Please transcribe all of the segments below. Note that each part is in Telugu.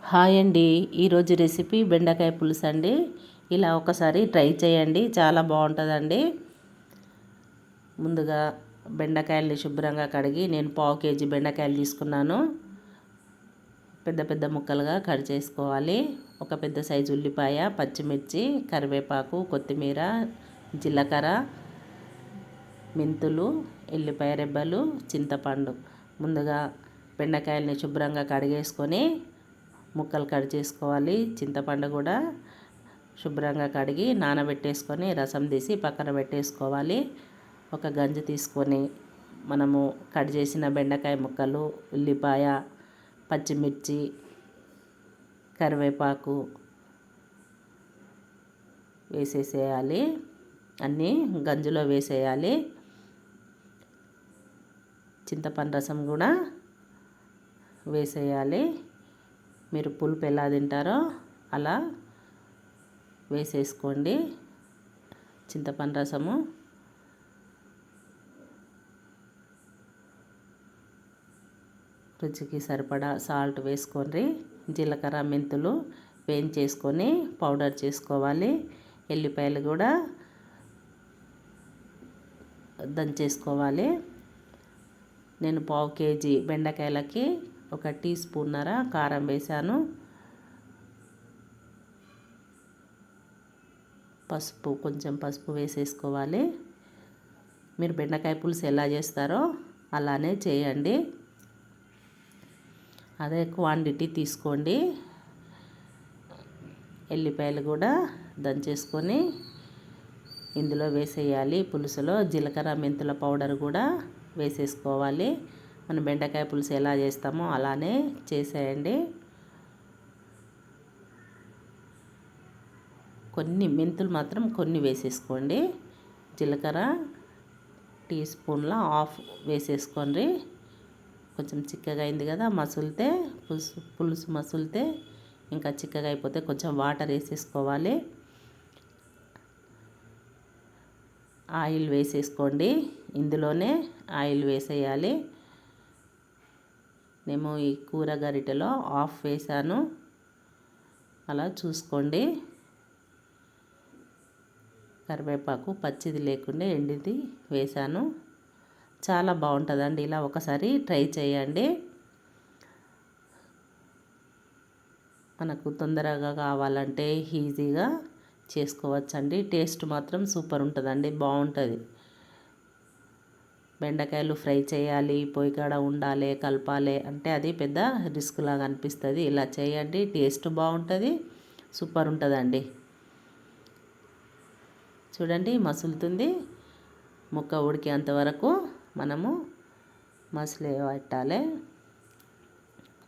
హాయ్ అండి. ఈరోజు రెసిపీ బెండకాయ పులుసు అండి. ఇలా ఒకసారి ట్రై చేయండి, చాలా బాగుంటుందండి. ముందుగా బెండకాయల్ని శుభ్రంగా కడిగి నేను 1/2 కేజీ బెండకాయలు తీసుకున్నాను. పెద్ద పెద్ద ముక్కలుగా కట్ చేసుకోవాలి. ఒక పెద్ద సైజు ఉల్లిపాయ, పచ్చిమిర్చి, కరివేపాకు, కొత్తిమీర, జీలకర్ర, మెంతులు, ఎల్లిపాయ రెబ్బలు, చింతపండు. ముందుగా బెండకాయల్ని శుభ్రంగా కడిగేసుకొని ముక్కలు కట్ చేసుకోవాలి. చింతపండు కూడా శుభ్రంగా కడిగి నానబెట్టేసుకొని రసం తీసి పక్కన పెట్టేసుకోవాలి. ఒక గంజి తీసుకొని మనము కట్ చేసిన బెండకాయ ముక్కలు, ఉల్లిపాయ, పచ్చిమిర్చి, కరివేపాకు వేసేసేయాలి. అన్నీ గంజిలో వేసేయాలి. చింతపండు రసం కూడా వేసేయాలి. మీరు పులుపు ఎలా తింటారో అలా వేసేసుకోండి. చింతపండు రసము రుచికి సరిపడా సాల్ట్ వేసుకోండి. జీలకర్ర, మెంతులు వేయించేసుకొని పౌడర్ చేసుకోవాలి. ఎల్లిపాయలు కూడా దంచేసుకోవాలి. నేను 1/2 కేజీ బెండకాయలకి 1 టీ స్పూన్నర కారం వేసాను. కొంచెం పసుపు వేసేసుకోవాలి. మీరు బెండకాయ పులుసు ఎలా చేస్తారో అలానే చేయండి. అదే క్వాంటిటీ తీసుకోండి. ఎల్లిపాయలు కూడా దంచేసుకొని ఇందులో వేసేయాలి. పులుసులో జీలకర్ర, మెంతుల పౌడర్ కూడా వేసేసుకోవాలి. మనం బెండకాయ పులుసు ఎలా చేస్తామో అలానే చేసేయండి. కొన్ని మెంతులు మాత్రం కొన్ని వేసేసుకోండి. జీలకర్ర టీ స్పూన్ల 1/2 వేసేసుకోండి. కొంచెం చిక్కగా అయింది కదా, మసులితే పులుసు మసులితే ఇంకా చిక్కగా అయిపోతే కొంచెం వాటర్ వేసేసుకోవాలి. ఆయిల్ వేసేసుకోండి. ఇందులోనే ఆయిల్ వేసేయాలి. నేను ఈ కూర గరిటెలో 1/2 వేసాను. అలా చూసుకోండి. కరివేపాకు పచ్చిది లేకుండా ఎండిది వేసాను. చాలా బాగుంటుందండి. ఇలా ఒకసారి ట్రై చేయండి. మనకు తొందరగా కావాలంటే ఈజీగా చేసుకోవచ్చండి. టేస్ట్ మాత్రం సూపర్ ఉంటుందండి, బాగుంటుంది. బెండకాయలు ఫ్రై చేయాలి, పొయ్యి కాడ ఉండాలి, కలపాలి అంటే అది పెద్ద రిస్క్ లాగా అనిపిస్తుంది. ఇలా చేయండి, టేస్ట్ బాగుంటుంది, సూపర్ ఉంటుందండి. చూడండి మసులుతుంది. ముక్క ఉడికేంత వరకు మనము మసలే పెట్టాలి.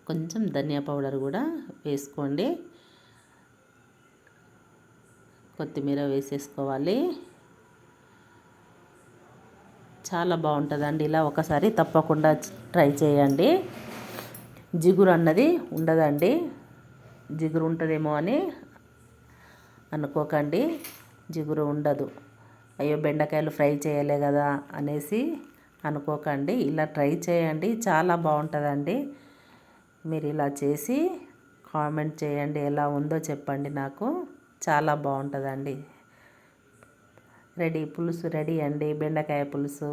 కొంచెం ధనియా పౌడర్ కూడా వేసుకోండి. కొత్తిమీర వేసేసుకోవాలి. చాలా బాగుంటుందండి. ఇలా ఒకసారి తప్పకుండా ట్రై చేయండి. జిగురు అన్నది ఉండదండి. జిగురు ఉంటుందేమో అని అనుకోకండి, జిగురు ఉండదు. అయ్యో బెండకాయలు ఫ్రై చేయలే కదా అనేసి అనుకోకండి. ఇలా ట్రై చేయండి, చాలా బాగుంటుందండి. మీరు ఇలా చేసి కామెంట్ చేయండి, ఎలా ఉందో చెప్పండి నాకు. చాలా బాగుంటుందండి. పులుసు రెడీ అండి. బెండకాయ పులుసు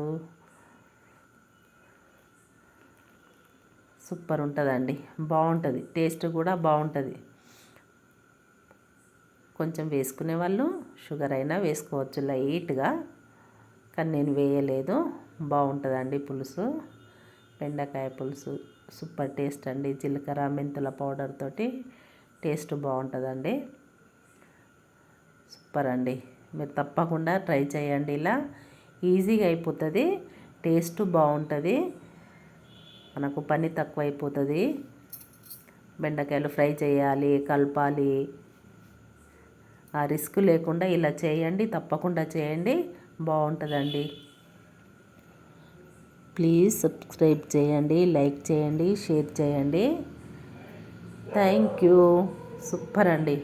సూపర్ ఉంటుందండి, బాగుంటుంది. టేస్ట్ కూడా బాగుంటుంది. కొంచెం వేసుకునే వాళ్ళు షుగర్ అయినా వేసుకోవచ్చు లైట్గా, కానీ నేను వేయలేదు. బాగుంటుందండి పులుసు. బెండకాయ పులుసు సూపర్ టేస్ట్ అండి. జీలకర్ర, మెంతుల పౌడర్ తోటి టేస్ట్ బాగుంటుందండి. సూపర్ అండి. మీరు తప్పకుండా ట్రై చేయండి. ఇలా ఈజీగా అయిపోతుంది, టేస్ట్ బాగుంటుంది, మనకు పని తక్కువ అయిపోతుంది. బెండకాయలు ఫ్రై చేయాలి, కలపాలి, ఆ రిస్క్ లేకుండా ఇలా చేయండి, తప్పకుండా చేయండి, బాగుంటుందండి. ప్లీజ్ సబ్స్క్రైబ్ చేయండి, లైక్ చేయండి, షేర్ చేయండి. Thank you. సూపర్ అండి.